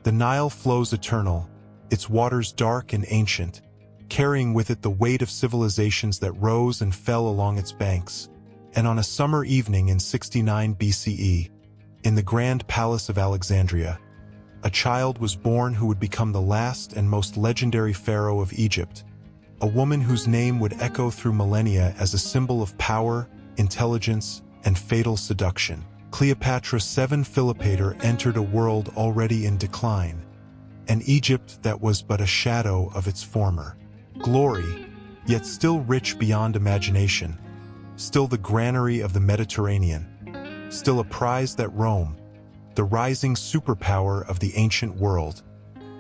The Nile flows eternal, its waters dark and ancient, carrying with it the weight of civilizations that rose and fell along its banks. And on a summer evening in 69 BCE, in the grand palace of Alexandria, a child was born who would become the last and most legendary pharaoh of Egypt, a woman whose name would echo through millennia as a symbol of power, intelligence, and fatal seduction. Cleopatra VII Philopator entered a world already in decline, an Egypt that was but a shadow of its former glory, yet still rich beyond imagination, still the granary of the Mediterranean, still a prize that Rome, the rising superpower of the ancient world,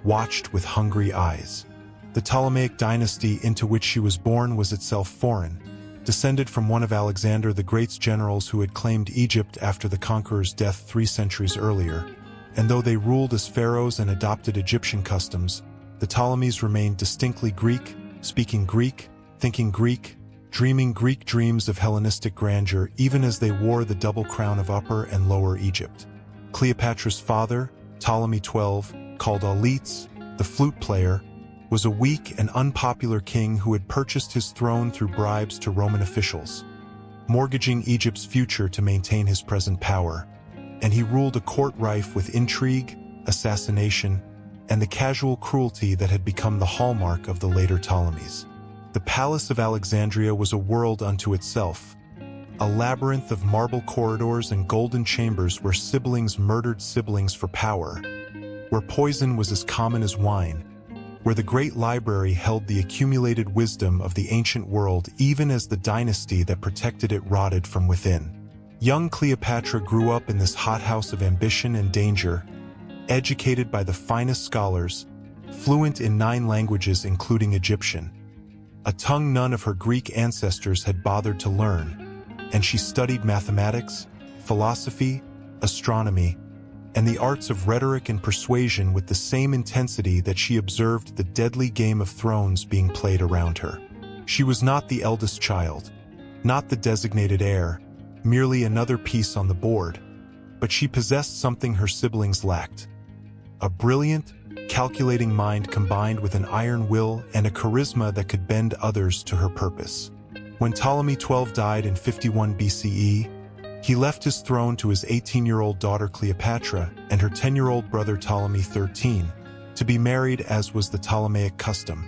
watched with hungry eyes. The Ptolemaic dynasty into which she was born was itself foreign, descended from one of Alexander the Great's generals who had claimed Egypt after the conqueror's death 3 centuries earlier, and though they ruled as pharaohs and adopted Egyptian customs, the Ptolemies remained distinctly Greek, speaking Greek, thinking Greek, dreaming Greek dreams of Hellenistic grandeur even as they wore the double crown of Upper and Lower Egypt. Cleopatra's father, Ptolemy XII, called Auletes, the flute player, was a weak and unpopular king who had purchased his throne through bribes to Roman officials, mortgaging Egypt's future to maintain his present power, and he ruled a court rife with intrigue, assassination, and the casual cruelty that had become the hallmark of the later Ptolemies. The Palace of Alexandria was a world unto itself, a labyrinth of marble corridors and golden chambers where siblings murdered siblings for power, where poison was as common as wine, where the great library held the accumulated wisdom of the ancient world even as the dynasty that protected it rotted from within. Young Cleopatra grew up in this hothouse of ambition and danger, educated by the finest scholars, fluent in 9 languages including Egyptian, a tongue none of her Greek ancestors had bothered to learn, and she studied mathematics, philosophy, astronomy, and the arts of rhetoric and persuasion with the same intensity that she observed the deadly game of thrones being played around her. She was not the eldest child, not the designated heir, merely another piece on the board, but she possessed something her siblings lacked: a brilliant, calculating mind combined with an iron will and a charisma that could bend others to her purpose. When Ptolemy XII died in 51 BCE, he left his throne to his 18-year-old daughter Cleopatra and her 10-year-old brother Ptolemy XIII, to be married as was the Ptolemaic custom,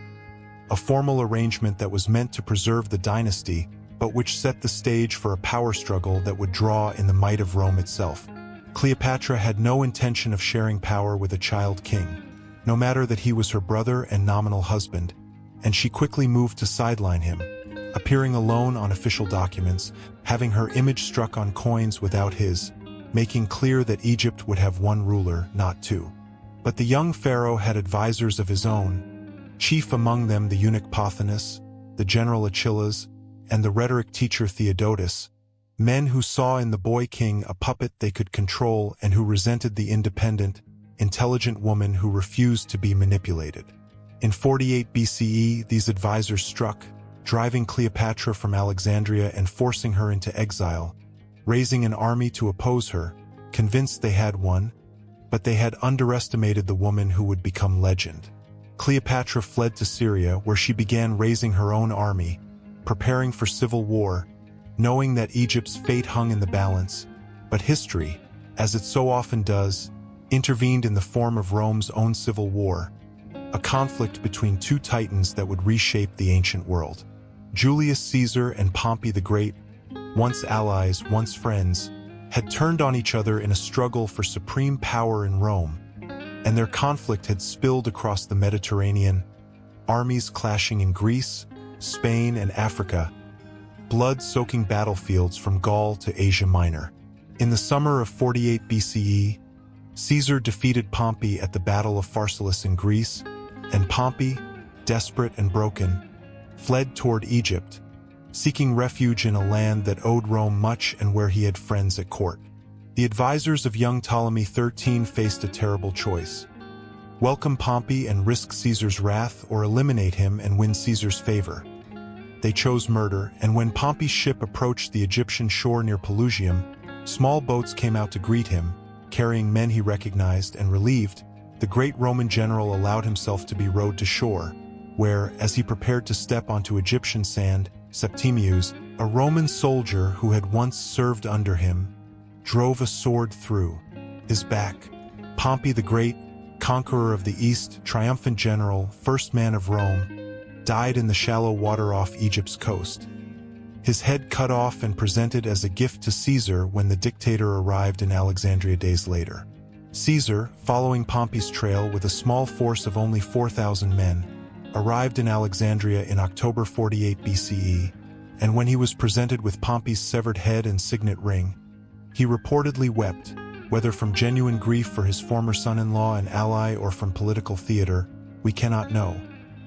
a formal arrangement that was meant to preserve the dynasty, but which set the stage for a power struggle that would draw in the might of Rome itself. Cleopatra had no intention of sharing power with a child king, no matter that he was her brother and nominal husband, and she quickly moved to sideline him, appearing alone on official documents, having her image struck on coins without his, making clear that Egypt would have one ruler, not two. But the young pharaoh had advisors of his own, chief among them the eunuch Pothinus, the general Achillas, and the rhetoric teacher Theodotus, men who saw in the boy king a puppet they could control and who resented the independent, intelligent woman who refused to be manipulated. In 48 BCE, these advisors struck, driving Cleopatra from Alexandria and forcing her into exile, raising an army to oppose her, convinced they had won, but they had underestimated the woman who would become legend. Cleopatra fled to Syria, where she began raising her own army, preparing for civil war, knowing that Egypt's fate hung in the balance, but history, as it so often does, intervened in the form of Rome's own civil war, a conflict between 2 titans that would reshape the ancient world. Julius Caesar and Pompey the Great, once allies, once friends, had turned on each other in a struggle for supreme power in Rome, and their conflict had spilled across the Mediterranean, armies clashing in Greece, Spain, and Africa, blood-soaking battlefields from Gaul to Asia Minor. In the summer of 48 BCE, Caesar defeated Pompey at the Battle of Pharsalus in Greece, and Pompey, desperate and broken, fled toward Egypt, seeking refuge in a land that owed Rome much and where he had friends at court. The advisors of young Ptolemy XIII faced a terrible choice: welcome Pompey and risk Caesar's wrath, or eliminate him and win Caesar's favor. They chose murder, and when Pompey's ship approached the Egyptian shore near Pelusium, small boats came out to greet him, carrying men he recognized, and relieved, the great Roman general allowed himself to be rowed to shore, where, as he prepared to step onto Egyptian sand, Septimius, a Roman soldier who had once served under him, drove a sword through his back. Pompey the Great, conqueror of the East, triumphant general, first man of Rome, died in the shallow water off Egypt's coast. His head cut off and presented as a gift to Caesar when the dictator arrived in Alexandria days later. Caesar, following Pompey's trail with a small force of only 4,000 men, arrived in Alexandria in October 48 BCE, and when he was presented with Pompey's severed head and signet ring, he reportedly wept, whether from genuine grief for his former son-in-law and ally or from political theater, we cannot know.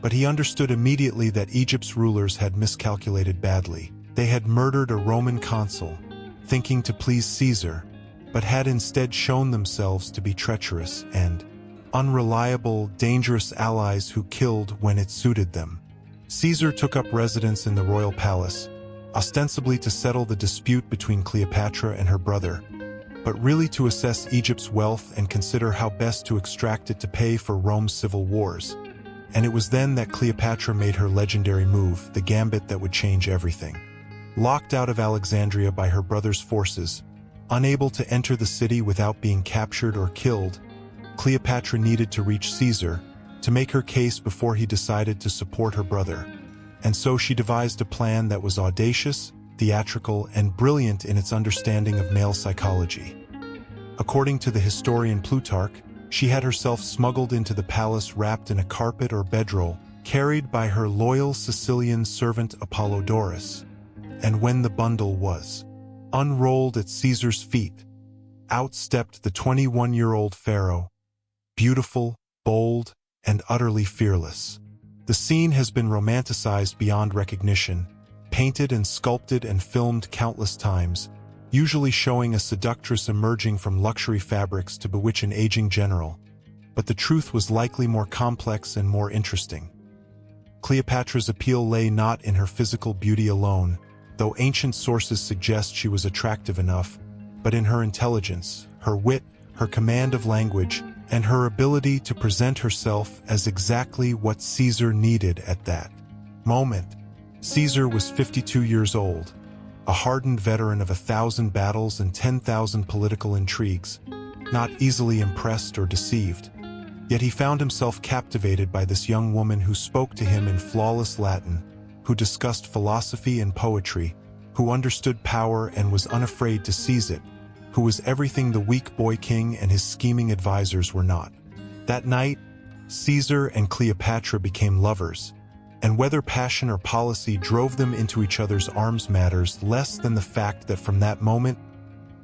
But he understood immediately that Egypt's rulers had miscalculated badly. They had murdered a Roman consul, thinking to please Caesar, but had instead shown themselves to be treacherous and unreliable, dangerous allies who killed when it suited them. Caesar took up residence in the royal palace, ostensibly to settle the dispute between Cleopatra and her brother, but really to assess Egypt's wealth and consider how best to extract it to pay for Rome's civil wars. And it was then that Cleopatra made her legendary move, the gambit that would change everything. Locked out of Alexandria by her brother's forces, unable to enter the city without being captured or killed, Cleopatra needed to reach Caesar to make her case before he decided to support her brother. And so she devised a plan that was audacious, theatrical, and brilliant in its understanding of male psychology. According to the historian Plutarch, she had herself smuggled into the palace wrapped in a carpet or bedroll, carried by her loyal Sicilian servant Apollodorus. And when the bundle was unrolled at Caesar's feet, out stepped the 21-year-old pharaoh, beautiful, bold, and utterly fearless. The scene has been romanticized beyond recognition, painted and sculpted and filmed countless times, usually showing a seductress emerging from luxury fabrics to bewitch an aging general. But the truth was likely more complex and more interesting. Cleopatra's appeal lay not in her physical beauty alone, though ancient sources suggest she was attractive enough, but in her intelligence, her wit, her command of language, and her ability to present herself as exactly what Caesar needed at that moment. Caesar was 52 years old, a hardened veteran of 1,000 battles and 10,000 political intrigues, not easily impressed or deceived. Yet he found himself captivated by this young woman who spoke to him in flawless Latin, who discussed philosophy and poetry, who understood power and was unafraid to seize it, who was everything the weak boy king and his scheming advisors were not. That night, Caesar and Cleopatra became lovers, and whether passion or policy drove them into each other's arms matters less than the fact that from that moment,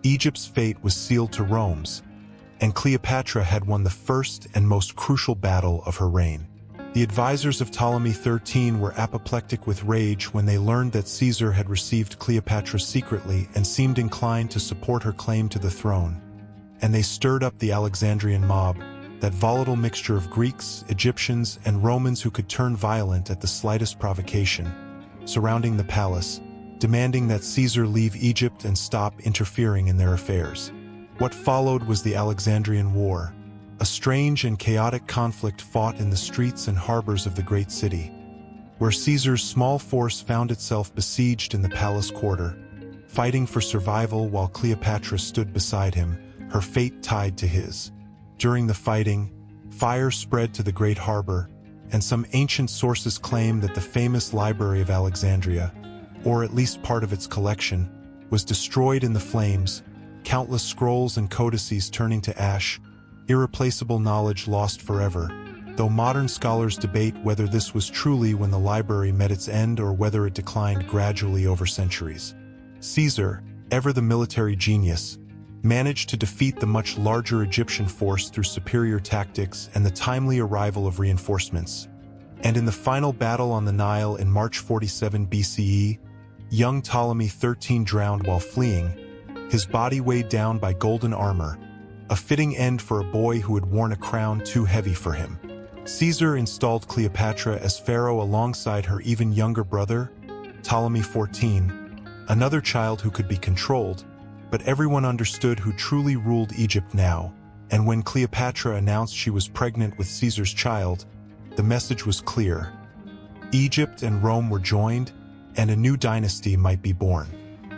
Egypt's fate was sealed to Rome's, and Cleopatra had won the first and most crucial battle of her reign. The advisors of Ptolemy XIII were apoplectic with rage when they learned that Caesar had received Cleopatra secretly and seemed inclined to support her claim to the throne. And they stirred up the Alexandrian mob, that volatile mixture of Greeks, Egyptians, and Romans who could turn violent at the slightest provocation, surrounding the palace, demanding that Caesar leave Egypt and stop interfering in their affairs. What followed was the Alexandrian War, a strange and chaotic conflict fought in the streets and harbors of the great city, where Caesar's small force found itself besieged in the palace quarter, fighting for survival while Cleopatra stood beside him, her fate tied to his. During the fighting, fire spread to the great harbor, and some ancient sources claim that the famous Library of Alexandria, or at least part of its collection, was destroyed in the flames, countless scrolls and codices turning to ash, irreplaceable knowledge lost forever, though modern scholars debate whether this was truly when the library met its end or whether it declined gradually over centuries. Caesar, ever the military genius, managed to defeat the much larger Egyptian force through superior tactics and the timely arrival of reinforcements. And in the final battle on the Nile in March 47 BCE, young Ptolemy XIII drowned while fleeing, his body weighed down by golden armor, a fitting end for a boy who had worn a crown too heavy for him. Caesar installed Cleopatra as pharaoh alongside her even younger brother, Ptolemy XIV, another child who could be controlled, but everyone understood who truly ruled Egypt now, And when Cleopatra announced she was pregnant with Caesar's child, the message was clear. Egypt and Rome were joined, and a new dynasty might be born.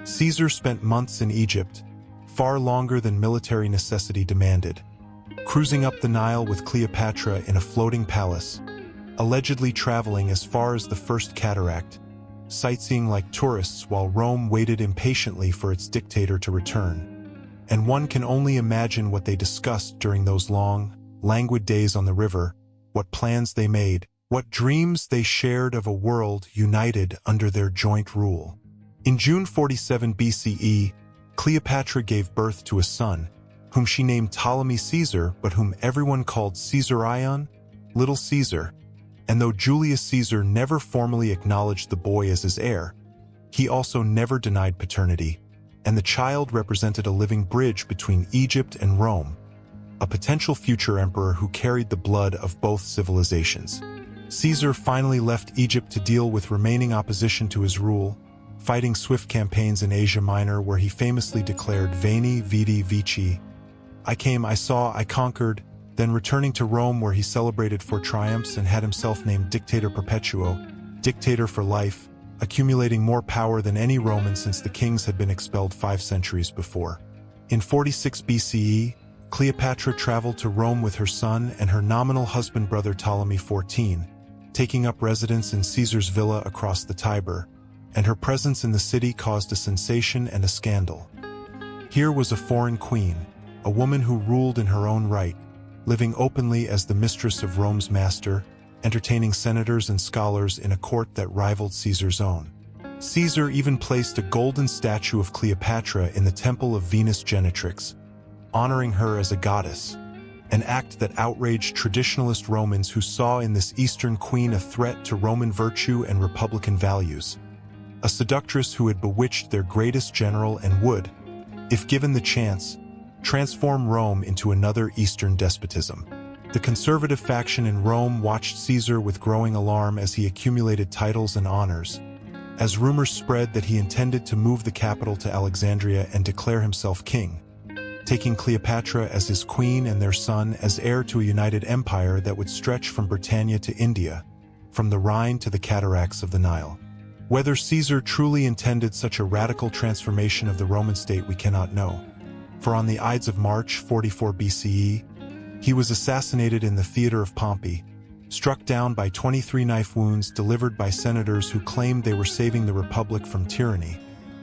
Caesar spent months in Egypt, far longer than military necessity demanded, cruising up the Nile with Cleopatra in a floating palace, allegedly traveling as far as the First Cataract, sightseeing like tourists while Rome waited impatiently for its dictator to return. And one can only imagine what they discussed during those long, languid days on the river, what plans they made, what dreams they shared of a world united under their joint rule. In June 47 BCE, Cleopatra gave birth to a son, whom she named Ptolemy Caesar, but whom everyone called Caesarion, Little Caesar. And though Julius Caesar never formally acknowledged the boy as his heir, he also never denied paternity, and the child represented a living bridge between Egypt and Rome, a potential future emperor who carried the blood of both civilizations. Caesar finally left Egypt to deal with remaining opposition to his rule, fighting swift campaigns in Asia Minor where he famously declared Veni, Vidi, Vici, I came, I saw, I conquered, then returning to Rome where he celebrated four triumphs and had himself named Dictator Perpetuo, dictator for life, accumulating more power than any Roman since the kings had been expelled 5 centuries before. In 46 BCE, Cleopatra traveled to Rome with her son and her nominal husband brother Ptolemy XIV, taking up residence in Caesar's villa across the Tiber, and her presence in the city caused a sensation and a scandal. Here was a foreign queen, a woman who ruled in her own right, living openly as the mistress of Rome's master, entertaining senators and scholars in a court that rivaled Caesar's own. Caesar even placed a golden statue of Cleopatra in the temple of Venus Genetrix, honoring her as a goddess, an act that outraged traditionalist Romans who saw in this Eastern queen a threat to Roman virtue and republican values, a seductress who had bewitched their greatest general and would, if given the chance, transform Rome into another Eastern despotism. The conservative faction in Rome watched Caesar with growing alarm as he accumulated titles and honors, as rumors spread that he intended to move the capital to Alexandria and declare himself king, taking Cleopatra as his queen and their son as heir to a united empire that would stretch from Britannia to India, from the Rhine to the cataracts of the Nile. Whether Caesar truly intended such a radical transformation of the Roman state we cannot know, for on the Ides of March 44 BCE, he was assassinated in the theater of Pompey, struck down by 23 knife wounds delivered by senators who claimed they were saving the Republic from tyranny,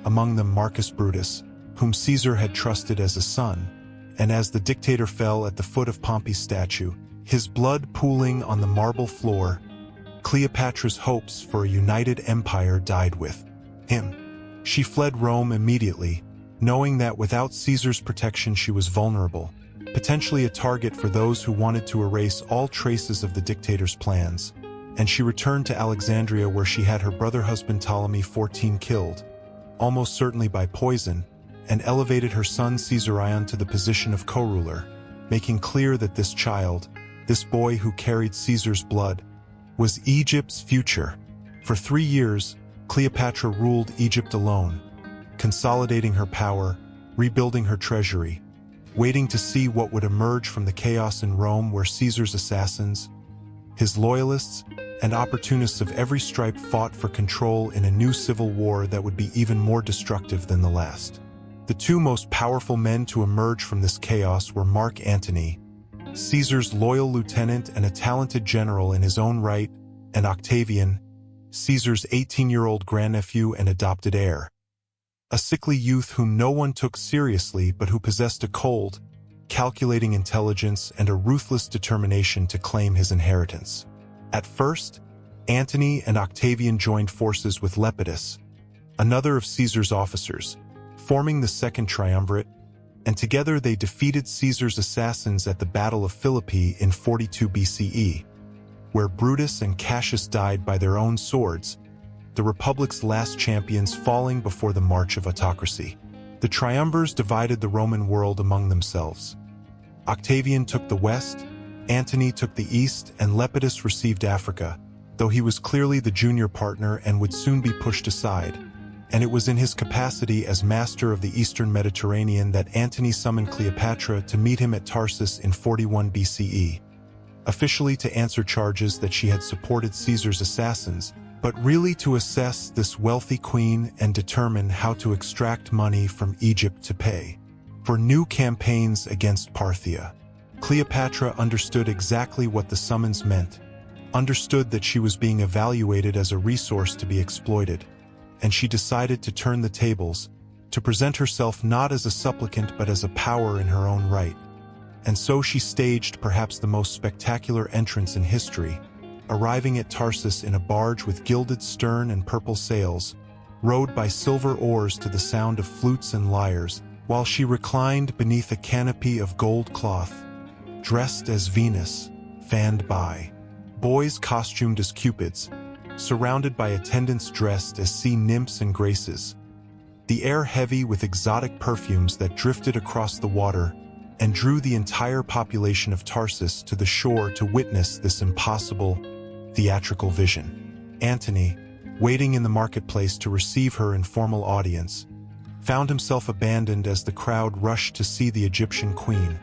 among them Marcus Brutus, whom Caesar had trusted as a son, and as the dictator fell at the foot of Pompey's statue, his blood pooling on the marble floor, Cleopatra's hopes for a united empire died with him. She fled Rome immediately, knowing that without Caesar's protection she was vulnerable, potentially a target for those who wanted to erase all traces of the dictator's plans, and she returned to Alexandria where she had her brother husband Ptolemy XIV killed, almost certainly by poison, and elevated her son Caesarion to the position of co-ruler, making clear that this child, this boy who carried Caesar's blood, was Egypt's future. For 3 years, Cleopatra ruled Egypt alone, consolidating her power, rebuilding her treasury, waiting to see what would emerge from the chaos in Rome where Caesar's assassins, his loyalists, and opportunists of every stripe fought for control in a new civil war that would be even more destructive than the last. The 2 most powerful men to emerge from this chaos were Mark Antony, Caesar's loyal lieutenant and a talented general in his own right, and Octavian, Caesar's 18-year-old grandnephew and adopted heir. A sickly youth whom no one took seriously but who possessed a cold, calculating intelligence and a ruthless determination to claim his inheritance. At first, Antony and Octavian joined forces with Lepidus, another of Caesar's officers, forming the Second Triumvirate, and together they defeated Caesar's assassins at the Battle of Philippi in 42 BCE, where Brutus and Cassius died by their own swords, the Republic's last champions falling before the march of autocracy. The triumvirs divided the Roman world among themselves. Octavian took the west, Antony took the east, and Lepidus received Africa, though he was clearly the junior partner and would soon be pushed aside, and it was in his capacity as master of the Eastern Mediterranean that Antony summoned Cleopatra to meet him at Tarsus in 41 BCE, officially to answer charges that she had supported Caesar's assassins, but really to assess this wealthy queen and determine how to extract money from Egypt to pay for new campaigns against Parthia. Cleopatra understood exactly what the summons meant, understood that she was being evaluated as a resource to be exploited, and she decided to turn the tables, to present herself not as a supplicant but as a power in her own right. And so she staged perhaps the most spectacular entrance in history, arriving at Tarsus in a barge with gilded stern and purple sails, rowed by silver oars to the sound of flutes and lyres, while she reclined beneath a canopy of gold cloth, dressed as Venus, fanned by boys costumed as cupids, surrounded by attendants dressed as sea nymphs and graces, the air heavy with exotic perfumes that drifted across the water and drew the entire population of Tarsus to the shore to witness this impossible, theatrical vision. Antony, waiting in the marketplace to receive her in formal audience, found himself abandoned as the crowd rushed to see the Egyptian queen,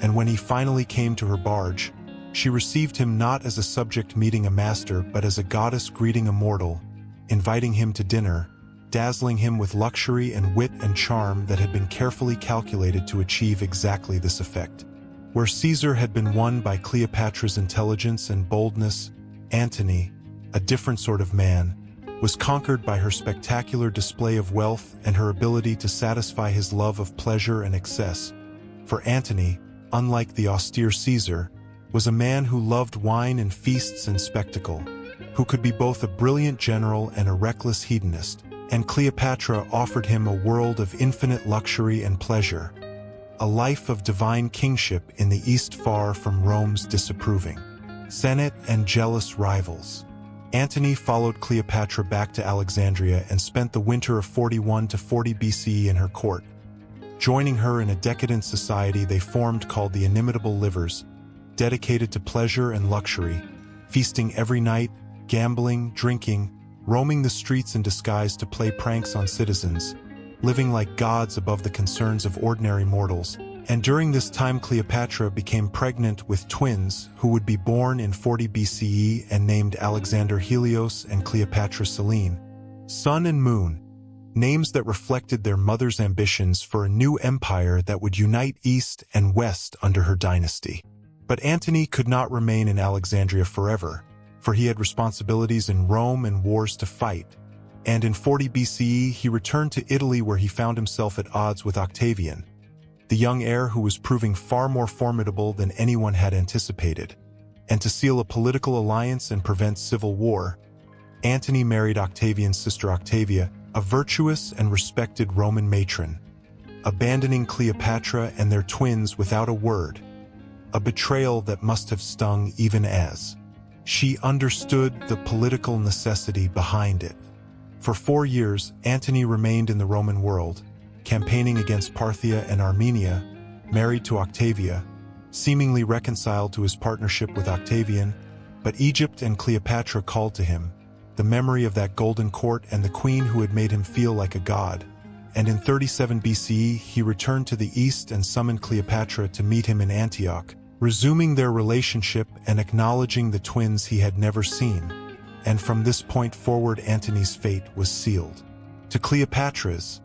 and when he finally came to her barge, she received him not as a subject meeting a master but as a goddess greeting a mortal, inviting him to dinner, dazzling him with luxury and wit and charm that had been carefully calculated to achieve exactly this effect. Where Caesar had been won by Cleopatra's intelligence and boldness, Antony, a different sort of man, was conquered by her spectacular display of wealth and her ability to satisfy his love of pleasure and excess. For Antony, unlike the austere Caesar, was a man who loved wine and feasts and spectacle, who could be both a brilliant general and a reckless hedonist, and Cleopatra offered him a world of infinite luxury and pleasure, a life of divine kingship in the East far from Rome's disapproving Senate and jealous rivals. Antony followed Cleopatra back to Alexandria and spent the winter of 41 to 40 BCE in her court. Joining her in a decadent society they formed called the Inimitable Livers, dedicated to pleasure and luxury, feasting every night, gambling, drinking, roaming the streets in disguise to play pranks on citizens, living like gods above the concerns of ordinary mortals. And during this time Cleopatra became pregnant with twins who would be born in 40 BCE and named Alexander Helios and Cleopatra Selene, Sun and Moon, names that reflected their mother's ambitions for a new empire that would unite East and West under her dynasty. But Antony could not remain in Alexandria forever, for he had responsibilities in Rome and wars to fight. And in 40 BCE he returned to Italy where he found himself at odds with Octavian, the young heir who was proving far more formidable than anyone had anticipated. And to seal a political alliance and prevent civil war, Antony married Octavian's sister Octavia, a virtuous and respected Roman matron, abandoning Cleopatra and their twins without a word, a betrayal that must have stung even as she understood the political necessity behind it. For 4 years, Antony remained in the Roman world, campaigning against Parthia and Armenia, married to Octavia, seemingly reconciled to his partnership with Octavian, but Egypt and Cleopatra called to him, the memory of that golden court and the queen who had made him feel like a god. And in 37 BCE, he returned to the east and summoned Cleopatra to meet him in Antioch, resuming their relationship and acknowledging the twins he had never seen. And from this point forward, Antony's fate was sealed. To Cleopatra's,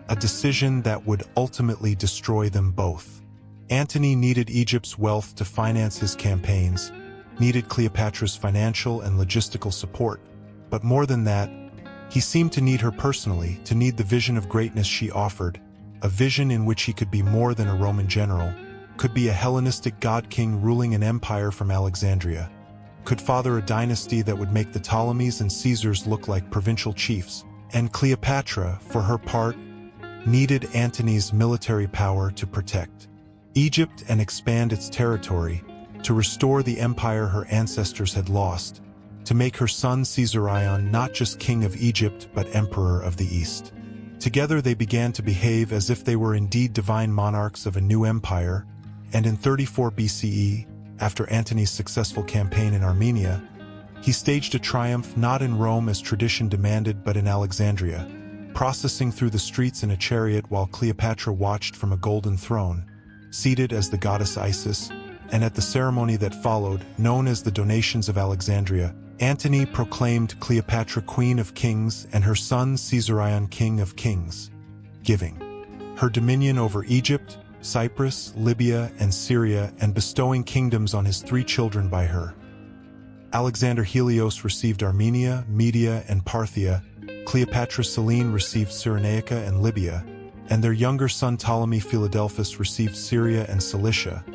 a decision that would ultimately destroy them both. Antony needed Egypt's wealth to finance his campaigns, needed Cleopatra's financial and logistical support, but more than that, he seemed to need her personally, to need the vision of greatness she offered, a vision in which he could be more than a Roman general, could be a Hellenistic god-king ruling an empire from Alexandria, could father a dynasty that would make the Ptolemies and Caesars look like provincial chiefs. And Cleopatra, for her part, needed Antony's military power to protect Egypt and expand its territory, to restore the empire her ancestors had lost, to make her son Caesarion not just king of Egypt but emperor of the East. Together they began to behave as if they were indeed divine monarchs of a new empire, and in 34 BCE, after Antony's successful campaign in Armenia, he staged a triumph not in Rome as tradition demanded but in Alexandria, processing through the streets in a chariot while Cleopatra watched from a golden throne, seated as the goddess Isis, and at the ceremony that followed, known as the Donations of Alexandria, Antony proclaimed Cleopatra Queen of Kings and her son Caesarion King of Kings, giving her dominion over Egypt, Cyprus, Libya, and Syria, and bestowing kingdoms on his 3 children by her. Alexander Helios received Armenia, Media, and Parthia. Cleopatra Selene received Cyrenaica and Libya, and their younger son Ptolemy Philadelphus received Syria and Cilicia,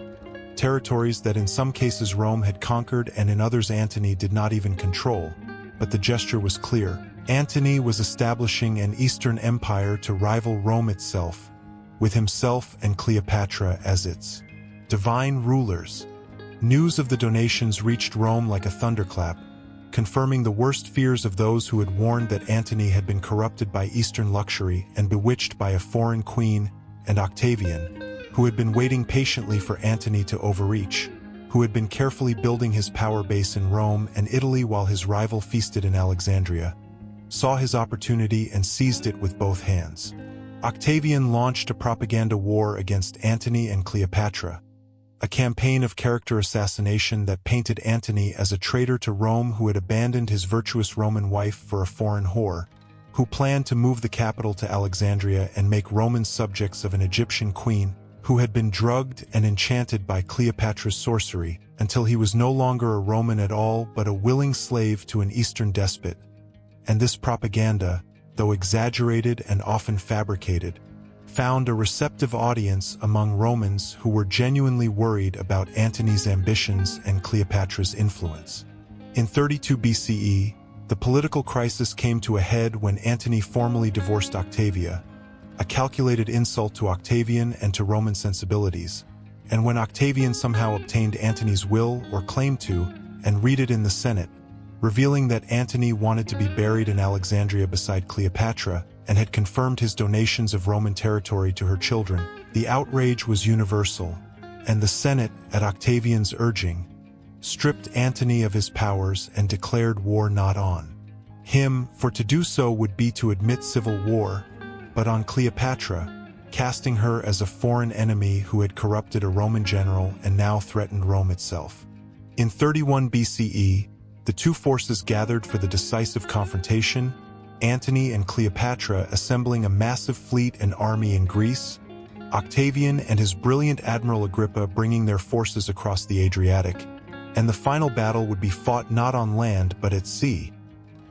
territories that in some cases Rome had conquered and in others Antony did not even control, but the gesture was clear. Antony was establishing an Eastern empire to rival Rome itself, with himself and Cleopatra as its divine rulers. News of the donations reached Rome like a thunderclap, confirming the worst fears of those who had warned that Antony had been corrupted by Eastern luxury and bewitched by a foreign queen, and Octavian, who had been waiting patiently for Antony to overreach, who had been carefully building his power base in Rome and Italy while his rival feasted in Alexandria, saw his opportunity and seized it with both hands. Octavian launched a propaganda war against Antony and Cleopatra, a campaign of character assassination that painted Antony as a traitor to Rome who had abandoned his virtuous Roman wife for a foreign whore, who planned to move the capital to Alexandria and make Roman subjects of an Egyptian queen, who had been drugged and enchanted by Cleopatra's sorcery until he was no longer a Roman at all but a willing slave to an Eastern despot. And this propaganda, though exaggerated and often fabricated, found a receptive audience among Romans who were genuinely worried about Antony's ambitions and Cleopatra's influence. In 32 BCE, the political crisis came to a head when Antony formally divorced Octavia, a calculated insult to Octavian and to Roman sensibilities, and when Octavian somehow obtained Antony's will or claimed to, and read it in the Senate, revealing that Antony wanted to be buried in Alexandria beside Cleopatra and had confirmed his donations of Roman territory to her children. The outrage was universal, and the Senate, at Octavian's urging, stripped Antony of his powers and declared war not on him, for to do so would be to admit civil war, but on Cleopatra, casting her as a foreign enemy who had corrupted a Roman general and now threatened Rome itself. In 31 BCE, the two forces gathered for the decisive confrontation, Antony and Cleopatra assembling a massive fleet and army in Greece, Octavian and his brilliant Admiral Agrippa bringing their forces across the Adriatic, and the final battle would be fought not on land but at sea,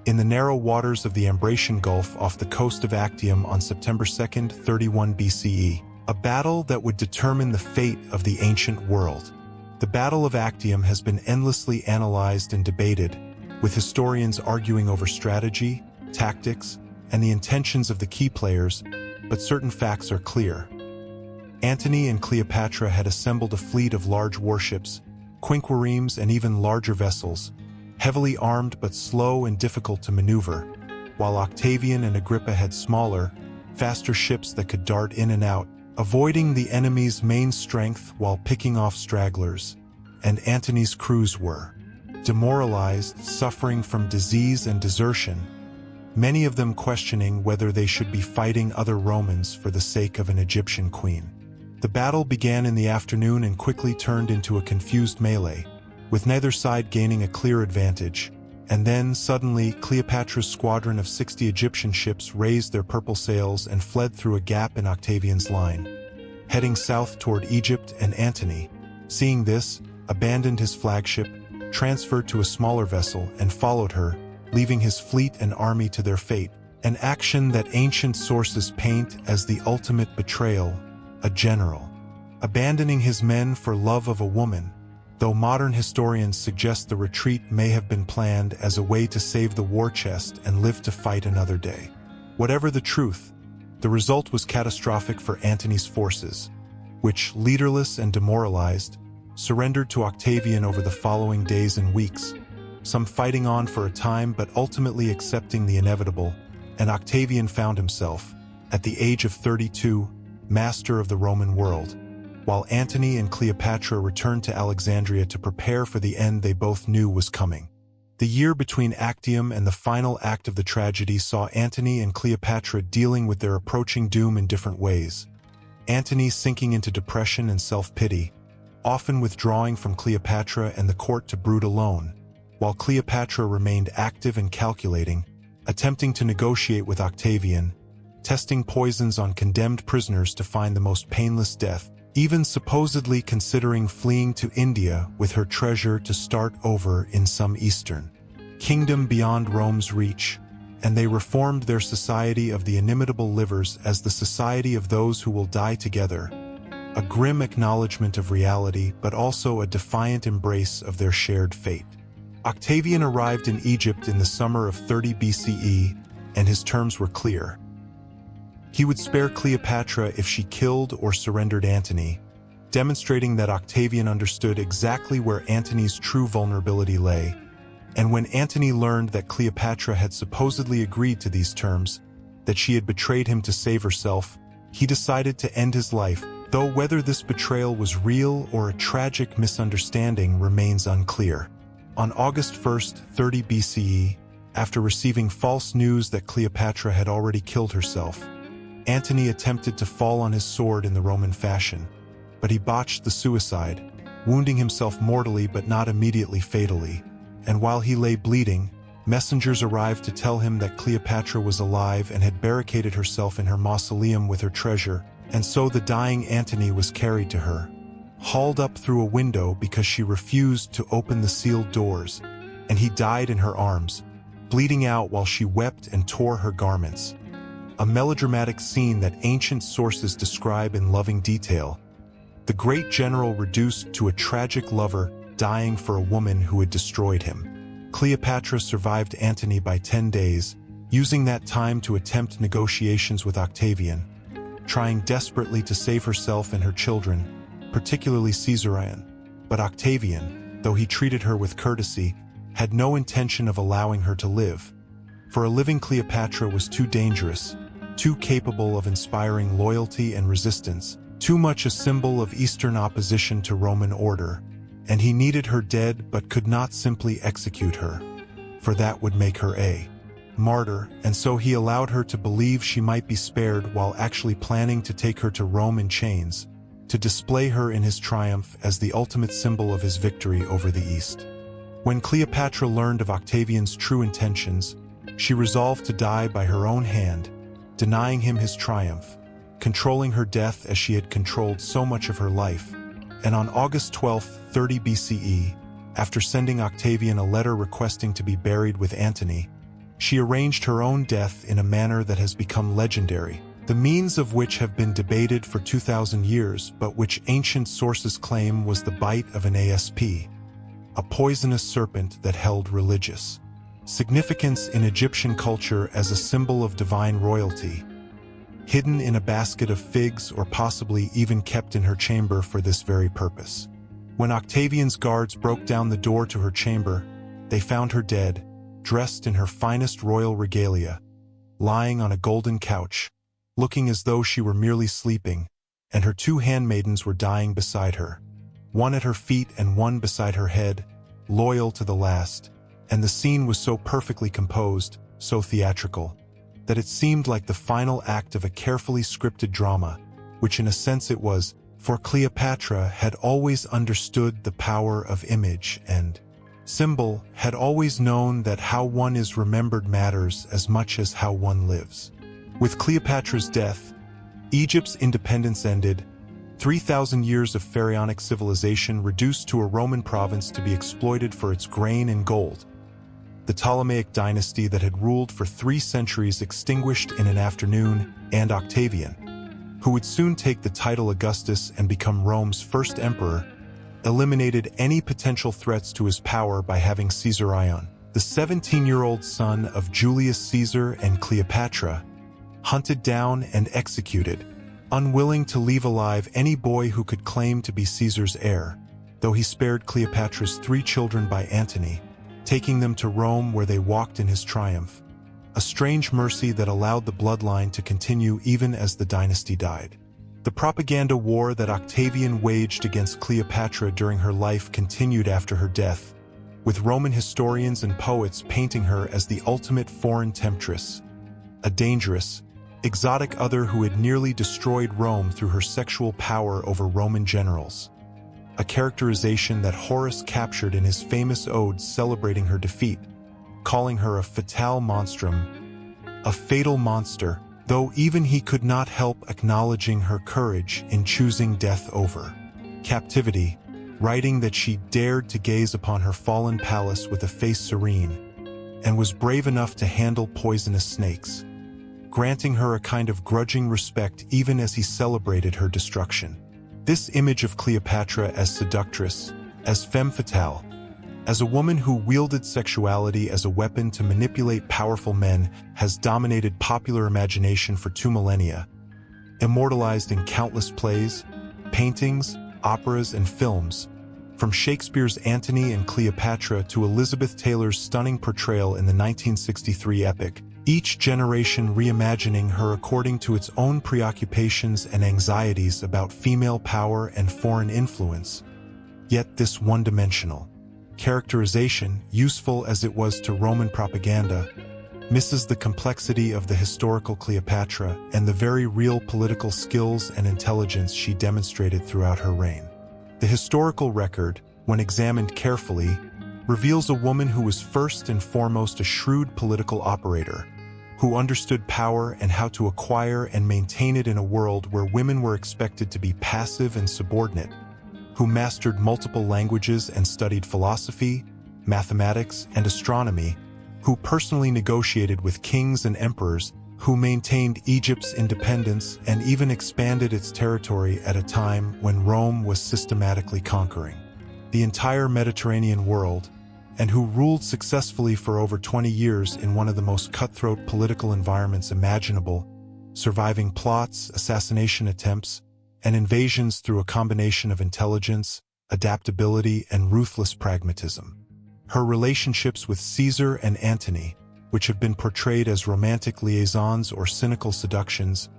in the narrow waters of the Ambracian Gulf off the coast of Actium on September 2, 31 BCE, a battle that would determine the fate of the ancient world. The Battle of Actium has been endlessly analyzed and debated, with historians arguing over strategy, tactics, and the intentions of the key players, but certain facts are clear. Antony and Cleopatra had assembled a fleet of large warships, quinquiremes, and even larger vessels, heavily armed but slow and difficult to maneuver, while Octavian and Agrippa had smaller, faster ships that could dart in and out, avoiding the enemy's main strength while picking off stragglers, and Antony's crews were demoralized, suffering from disease and desertion, many of them questioning whether they should be fighting other Romans for the sake of an Egyptian queen. The battle began in the afternoon and quickly turned into a confused melee, with neither side gaining a clear advantage, and then, suddenly, Cleopatra's squadron of 60 Egyptian ships raised their purple sails and fled through a gap in Octavian's line, heading south toward Egypt, and Antony, seeing this, abandoned his flagship, transferred to a smaller vessel, and followed her, leaving his fleet and army to their fate, an action that ancient sources paint as the ultimate betrayal, a general abandoning his men for love of a woman, though modern historians suggest the retreat may have been planned as a way to save the war chest and live to fight another day. Whatever the truth, the result was catastrophic for Antony's forces, which, leaderless and demoralized, surrendered to Octavian over the following days and weeks, some fighting on for a time but ultimately accepting the inevitable, and Octavian found himself, at the age of 32, master of the Roman world, while Antony and Cleopatra returned to Alexandria to prepare for the end they both knew was coming. The year between Actium and the final act of the tragedy saw Antony and Cleopatra dealing with their approaching doom in different ways. Antony sinking into depression and self-pity, often withdrawing from Cleopatra and the court to brood alone, while Cleopatra remained active and calculating, attempting to negotiate with Octavian, testing poisons on condemned prisoners to find the most painless death, even supposedly considering fleeing to India with her treasure to start over in some eastern kingdom beyond Rome's reach, and they reformed their society of the inimitable livers as the society of those who will die together, a grim acknowledgement of reality but also a defiant embrace of their shared fate. Octavian arrived in Egypt in the summer of 30 BCE, and his terms were clear. He would spare Cleopatra if she killed or surrendered Antony, demonstrating that Octavian understood exactly where Antony's true vulnerability lay. And when Antony learned that Cleopatra had supposedly agreed to these terms, that she had betrayed him to save herself, he decided to end his life, though whether this betrayal was real or a tragic misunderstanding remains unclear. On August 1st, 30 BCE, after receiving false news that Cleopatra had already killed herself, Antony attempted to fall on his sword in the Roman fashion, but he botched the suicide, wounding himself mortally but not immediately fatally, and while he lay bleeding, messengers arrived to tell him that Cleopatra was alive and had barricaded herself in her mausoleum with her treasure, and so the dying Antony was carried to her, hauled up through a window because she refused to open the sealed doors, and he died in her arms, bleeding out while she wept and tore her garments. A melodramatic scene that ancient sources describe in loving detail, the great general reduced to a tragic lover dying for a woman who had destroyed him. Cleopatra survived Antony by 10 days, using that time to attempt negotiations with Octavian, trying desperately to save herself and her children, particularly Caesarion. But Octavian, though he treated her with courtesy, had no intention of allowing her to live. For a living Cleopatra was too dangerous, too capable of inspiring loyalty and resistance, too much a symbol of Eastern opposition to Roman order, and he needed her dead but could not simply execute her, for that would make her a martyr, and so he allowed her to believe she might be spared while actually planning to take her to Rome in chains, to display her in his triumph as the ultimate symbol of his victory over the East. When Cleopatra learned of Octavian's true intentions, she resolved to die by her own hand, denying him his triumph, controlling her death as she had controlled so much of her life. And on August 12, 30 BCE, after sending Octavian a letter requesting to be buried with Antony, she arranged her own death in a manner that has become legendary, the means of which have been debated for 2,000 years but which ancient sources claim was the bite of an asp, a poisonous serpent that held religious significance in Egyptian culture as a symbol of divine royalty, hidden in a basket of figs or possibly even kept in her chamber for this very purpose. When Octavian's guards broke down the door to her chamber, they found her dead, dressed in her finest royal regalia, lying on a golden couch, looking as though she were merely sleeping, and her 2 handmaidens were dying beside her, one at her feet and one beside her head, loyal to the last. And the scene was so perfectly composed, so theatrical, that it seemed like the final act of a carefully scripted drama, which in a sense it was, for Cleopatra had always understood the power of image and symbol, had always known that how one is remembered matters as much as how one lives. With Cleopatra's death, Egypt's independence ended, 3,000 years of pharaonic civilization reduced to a Roman province to be exploited for its grain and gold. The Ptolemaic dynasty that had ruled for 3 centuries extinguished in an afternoon, and Octavian, who would soon take the title Augustus and become Rome's first emperor, eliminated any potential threats to his power by having Caesarion, the 17-year-old son of Julius Caesar and Cleopatra, hunted down and executed, unwilling to leave alive any boy who could claim to be Caesar's heir, though he spared Cleopatra's 3 children by Antony, taking them to Rome where they walked in his triumph, a strange mercy that allowed the bloodline to continue even as the dynasty died. The propaganda war that Octavian waged against Cleopatra during her life continued after her death, with Roman historians and poets painting her as the ultimate foreign temptress, a dangerous, exotic other who had nearly destroyed Rome through her sexual power over Roman generals. A characterization that Horace captured in his famous odes celebrating her defeat, calling her a fatale monstrum, a fatal monster, though even he could not help acknowledging her courage in choosing death over captivity, writing that she dared to gaze upon her fallen palace with a face serene, and was brave enough to handle poisonous snakes, granting her a kind of grudging respect even as he celebrated her destruction. This image of Cleopatra as seductress, as femme fatale, as a woman who wielded sexuality as a weapon to manipulate powerful men has dominated popular imagination for 2 millennia, immortalized in countless plays, paintings, operas, and films, from Shakespeare's Antony and Cleopatra to Elizabeth Taylor's stunning portrayal in the 1963 epic, each generation reimagining her according to its own preoccupations and anxieties about female power and foreign influence. Yet this one-dimensional characterization, useful as it was to Roman propaganda, misses the complexity of the historical Cleopatra and the very real political skills and intelligence she demonstrated throughout her reign. The historical record, when examined carefully, reveals a woman who was first and foremost a shrewd political operator, who understood power and how to acquire and maintain it in a world where women were expected to be passive and subordinate, who mastered multiple languages and studied philosophy, mathematics, and astronomy, who personally negotiated with kings and emperors, who maintained Egypt's independence and even expanded its territory at a time when Rome was systematically conquering the entire Mediterranean world, and who ruled successfully for over 20 years in one of the most cutthroat political environments imaginable, surviving plots, assassination attempts, and invasions through a combination of intelligence, adaptability, and ruthless pragmatism. Her relationships with Caesar and Antony, which have been portrayed as romantic liaisons or cynical seductions,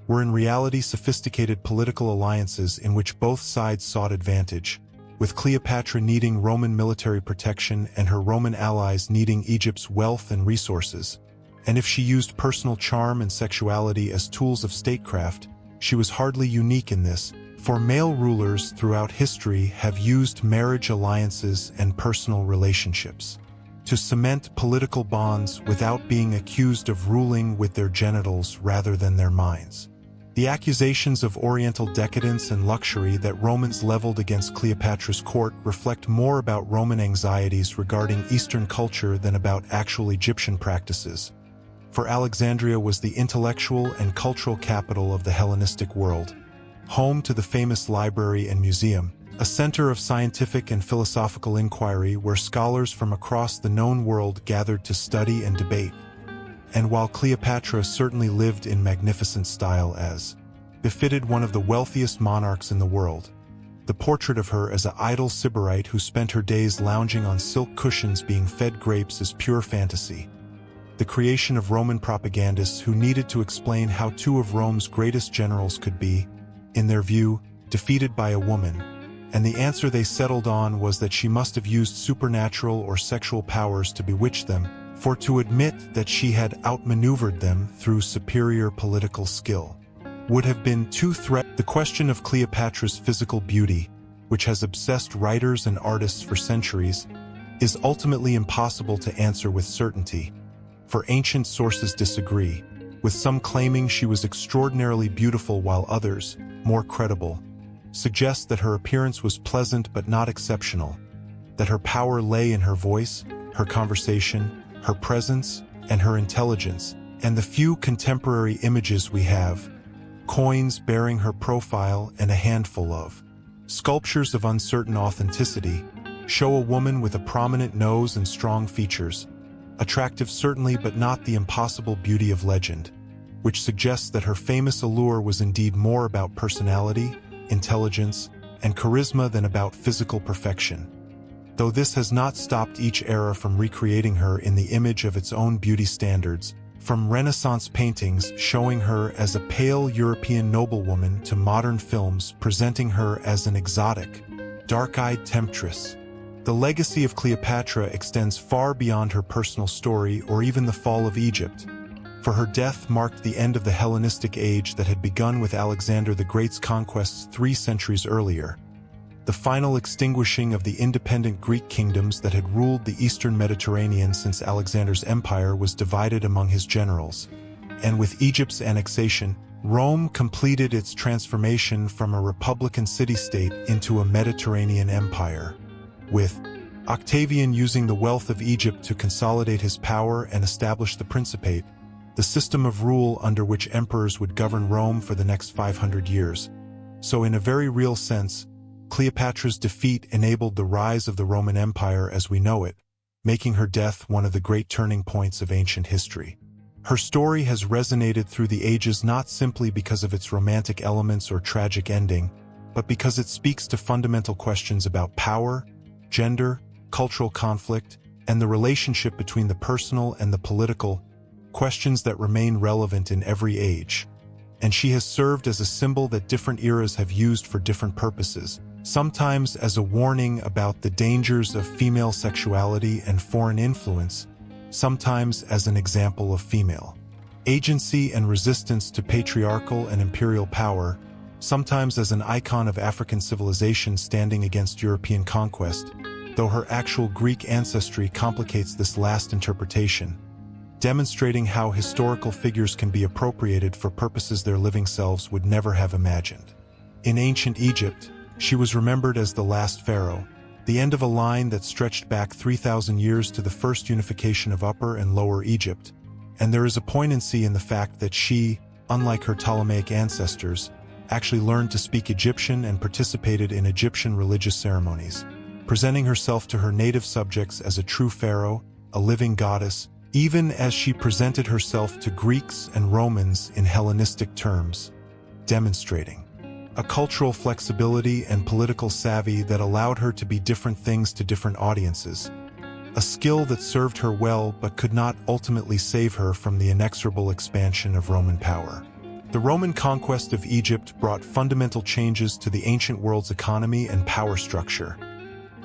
were in reality sophisticated political alliances in which both sides sought advantage, with Cleopatra needing Roman military protection and her Roman allies needing Egypt's wealth and resources. And if she used personal charm and sexuality as tools of statecraft, she was hardly unique in this, for male rulers throughout history have used marriage alliances and personal relationships to cement political bonds without being accused of ruling with their genitals rather than their minds. The accusations of Oriental decadence and luxury that Romans leveled against Cleopatra's court reflect more about Roman anxieties regarding Eastern culture than about actual Egyptian practices. For Alexandria was the intellectual and cultural capital of the Hellenistic world, home to the famous library and museum, a center of scientific and philosophical inquiry where scholars from across the known world gathered to study and debate. And while Cleopatra certainly lived in magnificent style as befitted one of the wealthiest monarchs in the world, the portrait of her as an idle sybarite who spent her days lounging on silk cushions being fed grapes is pure fantasy. The creation of Roman propagandists who needed to explain how 2 of Rome's greatest generals could be, in their view, defeated by a woman, and the answer they settled on was that she must have used supernatural or sexual powers to bewitch them, for to admit that she had outmaneuvered them through superior political skill would have been too threatening. The question of Cleopatra's physical beauty, which has obsessed writers and artists for centuries, is ultimately impossible to answer with certainty, for ancient sources disagree, with some claiming she was extraordinarily beautiful while others, more credible, suggest that her appearance was pleasant but not exceptional, that her power lay in her voice, her conversation, her presence, and her intelligence, and the few contemporary images we have, coins bearing her profile and a handful of sculptures of uncertain authenticity, show a woman with a prominent nose and strong features, attractive certainly but not the impossible beauty of legend, which suggests that her famous allure was indeed more about personality, intelligence, and charisma than about physical perfection. Though this has not stopped each era from recreating her in the image of its own beauty standards, from Renaissance paintings showing her as a pale European noblewoman to modern films presenting her as an exotic, dark-eyed temptress. The legacy of Cleopatra extends far beyond her personal story or even the fall of Egypt, for her death marked the end of the Hellenistic age that had begun with Alexander the Great's conquests 3 centuries earlier, the final extinguishing of the independent Greek kingdoms that had ruled the eastern Mediterranean since Alexander's empire was divided among his generals. And with Egypt's annexation, Rome completed its transformation from a republican city-state into a Mediterranean empire, with Octavian using the wealth of Egypt to consolidate his power and establish the Principate, the system of rule under which emperors would govern Rome for the next 500 years. So in a very real sense, Cleopatra's defeat enabled the rise of the Roman Empire as we know it, making her death one of the great turning points of ancient history. Her story has resonated through the ages not simply because of its romantic elements or tragic ending, but because it speaks to fundamental questions about power, gender, cultural conflict, and the relationship between the personal and the political, questions that remain relevant in every age. And she has served as a symbol that different eras have used for different purposes, sometimes as a warning about the dangers of female sexuality and foreign influence, sometimes as an example of female agency and resistance to patriarchal and imperial power, sometimes as an icon of African civilization standing against European conquest, though her actual Greek ancestry complicates this last interpretation, demonstrating how historical figures can be appropriated for purposes their living selves would never have imagined. In ancient Egypt, she was remembered as the last pharaoh, the end of a line that stretched back 3,000 years to the first unification of Upper and Lower Egypt, and there is a poignancy in the fact that she, unlike her Ptolemaic ancestors, actually learned to speak Egyptian and participated in Egyptian religious ceremonies, presenting herself to her native subjects as a true pharaoh, a living goddess, even as she presented herself to Greeks and Romans in Hellenistic terms, demonstrating a cultural flexibility and political savvy that allowed her to be different things to different audiences, a skill that served her well but could not ultimately save her from the inexorable expansion of Roman power. The Roman conquest of Egypt brought fundamental changes to the ancient world's economy and power structure.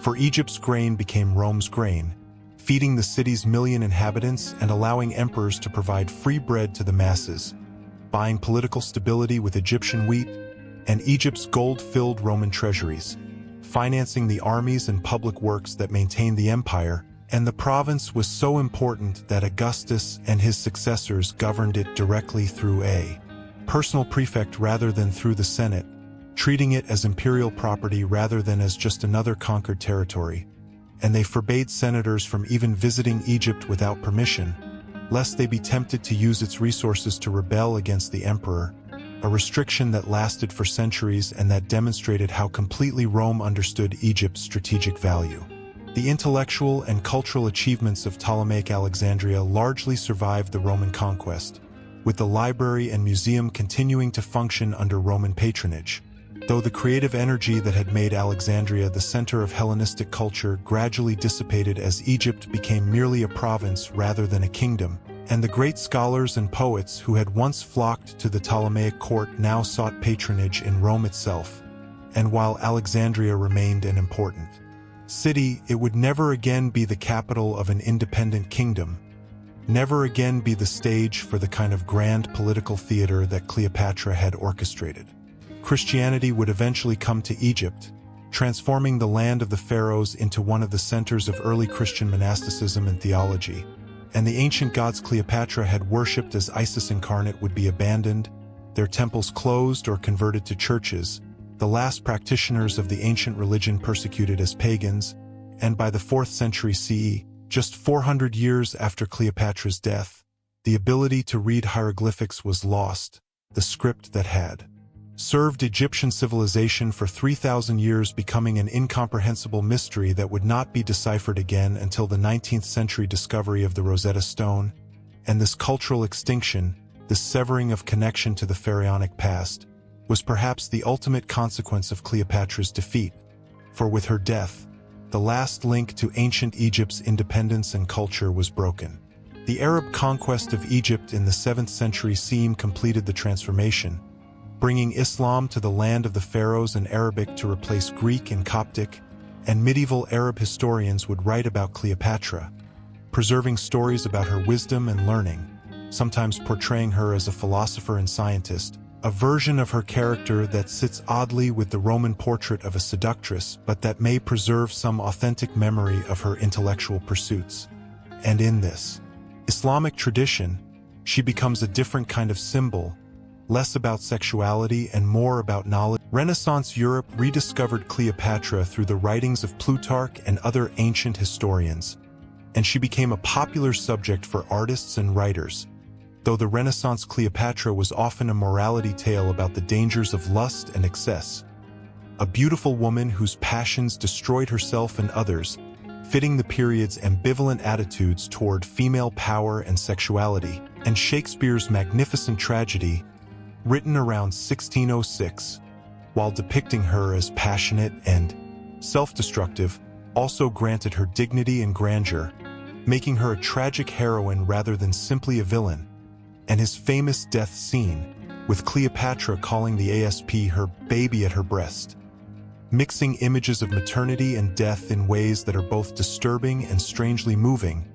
For Egypt's grain became Rome's grain, feeding the city's million inhabitants and allowing emperors to provide free bread to the masses, buying political stability with Egyptian wheat, and Egypt's gold-filled Roman treasuries, financing the armies and public works that maintained the empire, and the province was so important that Augustus and his successors governed it directly through a personal prefect rather than through the Senate, treating it as imperial property rather than as just another conquered territory, and they forbade senators from even visiting Egypt without permission, lest they be tempted to use its resources to rebel against the emperor, a restriction that lasted for centuries and that demonstrated how completely Rome understood Egypt's strategic value. The intellectual and cultural achievements of Ptolemaic Alexandria largely survived the Roman conquest, with the library and museum continuing to function under Roman patronage, though the creative energy that had made Alexandria the center of Hellenistic culture gradually dissipated as Egypt became merely a province rather than a kingdom, and the great scholars and poets who had once flocked to the Ptolemaic court now sought patronage in Rome itself. And while Alexandria remained an important city, it would never again be the capital of an independent kingdom, never again be the stage for the kind of grand political theater that Cleopatra had orchestrated. Christianity would eventually come to Egypt, transforming the land of the pharaohs into one of the centers of early Christian monasticism and theology, and the ancient gods Cleopatra had worshipped as Isis incarnate would be abandoned, their temples closed or converted to churches, the last practitioners of the ancient religion persecuted as pagans, and by the 4th century CE, just 400 years after Cleopatra's death, the ability to read hieroglyphics was lost, the script that had served Egyptian civilization for 3,000 years becoming an incomprehensible mystery that would not be deciphered again until the 19th century discovery of the Rosetta Stone, and this cultural extinction, this severing of connection to the pharaonic past, was perhaps the ultimate consequence of Cleopatra's defeat, for with her death, the last link to ancient Egypt's independence and culture was broken. The Arab conquest of Egypt in the 7th century CE completed the transformation, bringing Islam to the land of the pharaohs and Arabic to replace Greek and Coptic, and medieval Arab historians would write about Cleopatra, preserving stories about her wisdom and learning, sometimes portraying her as a philosopher and scientist, a version of her character that sits oddly with the Roman portrait of a seductress but that may preserve some authentic memory of her intellectual pursuits. And in this Islamic tradition, she becomes a different kind of symbol, less about sexuality and more about knowledge. Renaissance Europe rediscovered Cleopatra through the writings of Plutarch and other ancient historians, and she became a popular subject for artists and writers, though the Renaissance Cleopatra was often a morality tale about the dangers of lust and excess. A beautiful woman whose passions destroyed herself and others, fitting the period's ambivalent attitudes toward female power and sexuality, and Shakespeare's magnificent tragedy, written around 1606, while depicting her as passionate and self-destructive, also granted her dignity and grandeur, making her a tragic heroine rather than simply a villain. And his famous death scene, with Cleopatra calling the asp her baby at her breast, mixing images of maternity and death in ways that are both disturbing and strangely moving,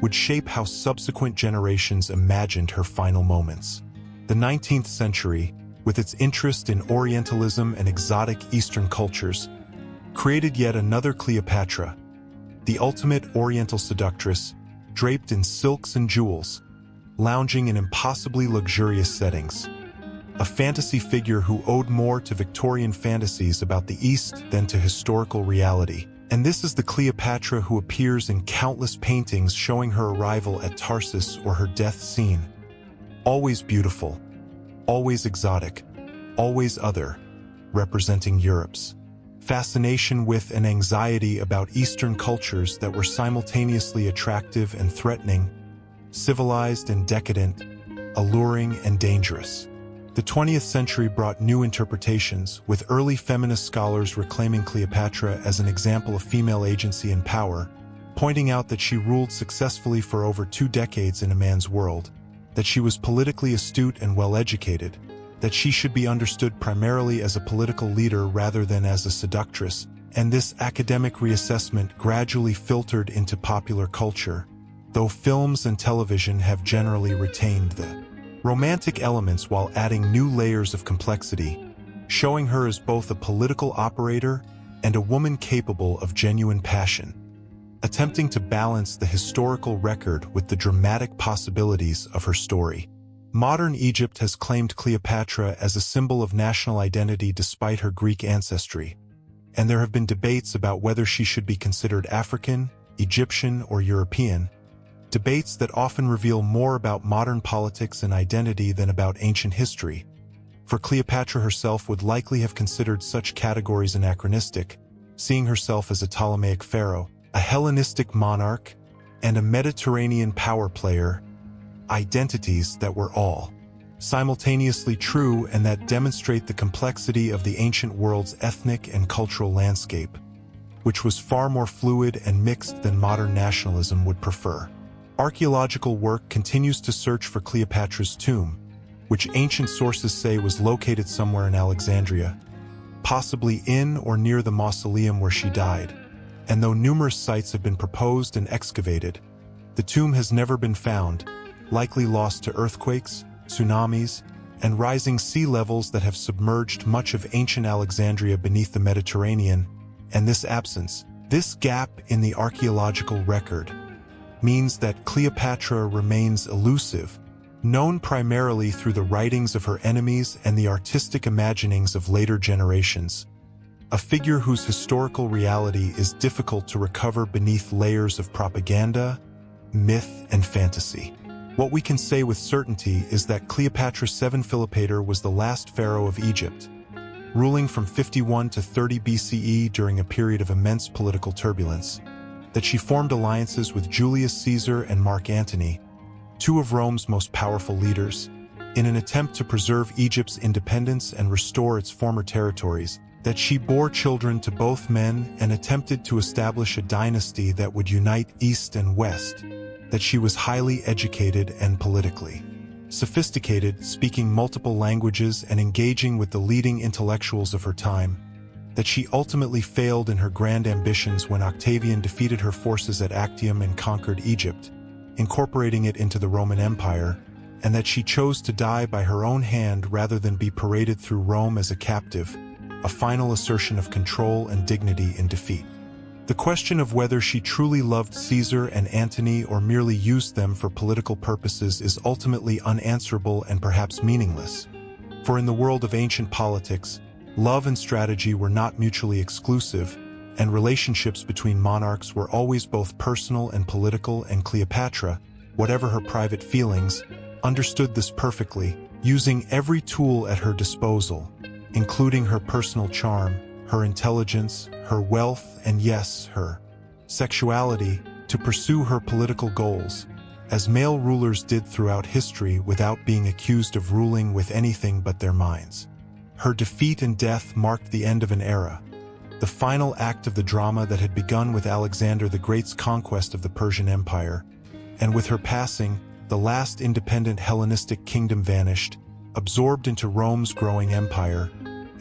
would shape how subsequent generations imagined her final moments. The 19th century, with its interest in Orientalism and exotic Eastern cultures, created yet another Cleopatra, the ultimate Oriental seductress, draped in silks and jewels, lounging in impossibly luxurious settings. A fantasy figure who owed more to Victorian fantasies about the East than to historical reality. And this is the Cleopatra who appears in countless paintings showing her arrival at Tarsus or her death scene. Always beautiful, always exotic, always other, representing Europe's fascination with and anxiety about Eastern cultures that were simultaneously attractive and threatening, civilized and decadent, alluring and dangerous. The 20th century brought new interpretations, with early feminist scholars reclaiming Cleopatra as an example of female agency and power, pointing out that she ruled successfully for over 2 decades in a man's world, that she was politically astute and well-educated, that she should be understood primarily as a political leader rather than as a seductress, and this academic reassessment gradually filtered into popular culture, though films and television have generally retained the romantic elements while adding new layers of complexity, showing her as both a political operator and a woman capable of genuine passion, attempting to balance the historical record with the dramatic possibilities of her story. Modern Egypt has claimed Cleopatra as a symbol of national identity despite her Greek ancestry, and there have been debates about whether she should be considered African, Egyptian, or European, debates that often reveal more about modern politics and identity than about ancient history, for Cleopatra herself would likely have considered such categories anachronistic, seeing herself as a Ptolemaic pharaoh, a Hellenistic monarch, and a Mediterranean power player, identities that were all simultaneously true and that demonstrate the complexity of the ancient world's ethnic and cultural landscape, which was far more fluid and mixed than modern nationalism would prefer. Archaeological work continues to search for Cleopatra's tomb, which ancient sources say was located somewhere in Alexandria, possibly in or near the mausoleum where she died. And though numerous sites have been proposed and excavated, the tomb has never been found, likely lost to earthquakes, tsunamis, and rising sea levels that have submerged much of ancient Alexandria beneath the Mediterranean. And this absence, this gap in the archaeological record, means that Cleopatra remains elusive, known primarily through the writings of her enemies and the artistic imaginings of later generations. A figure whose historical reality is difficult to recover beneath layers of propaganda, myth, and fantasy. What we can say with certainty is that Cleopatra VII Philopator was the last pharaoh of Egypt, ruling from 51 to 30 BCE during a period of immense political turbulence, that she formed alliances with Julius Caesar and Mark Antony, 2 of Rome's most powerful leaders, in an attempt to preserve Egypt's independence and restore its former territories, that she bore children to both men and attempted to establish a dynasty that would unite East and West, that she was highly educated and politically sophisticated, speaking multiple languages and engaging with the leading intellectuals of her time, that she ultimately failed in her grand ambitions when Octavian defeated her forces at Actium and conquered Egypt, incorporating it into the Roman Empire, and that she chose to die by her own hand rather than be paraded through Rome as a captive, a final assertion of control and dignity in defeat. The question of whether she truly loved Caesar and Antony or merely used them for political purposes is ultimately unanswerable and perhaps meaningless. For in the world of ancient politics, love and strategy were not mutually exclusive, and relationships between monarchs were always both personal and political, and Cleopatra, whatever her private feelings, understood this perfectly, using every tool at her disposal, including her personal charm, her intelligence, her wealth, and yes, her sexuality, to pursue her political goals, as male rulers did throughout history without being accused of ruling with anything but their minds. Her defeat and death marked the end of an era, the final act of the drama that had begun with Alexander the Great's conquest of the Persian Empire, and with her passing, the last independent Hellenistic kingdom vanished, absorbed into Rome's growing empire,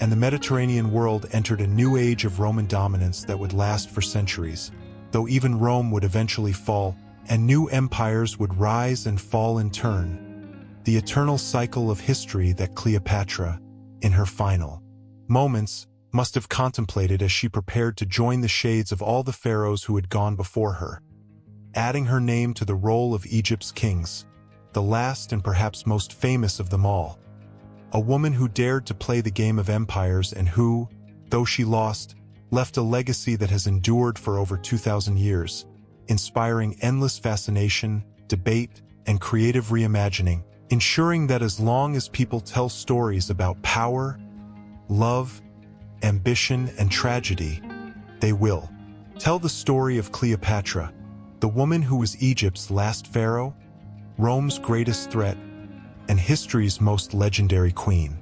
and the Mediterranean world entered a new age of Roman dominance that would last for centuries, though even Rome would eventually fall, and new empires would rise and fall in turn. The eternal cycle of history that Cleopatra, in her final moments, must have contemplated as she prepared to join the shades of all the pharaohs who had gone before her, adding her name to the roll of Egypt's kings, the last and perhaps most famous of them all. A woman who dared to play the game of empires and who, though she lost, left a legacy that has endured for over 2,000 years, inspiring endless fascination, debate, and creative reimagining, ensuring that as long as people tell stories about power, love, ambition, and tragedy, they will tell the story of Cleopatra, the woman who was Egypt's last pharaoh, Rome's greatest threat, and history's most legendary queen.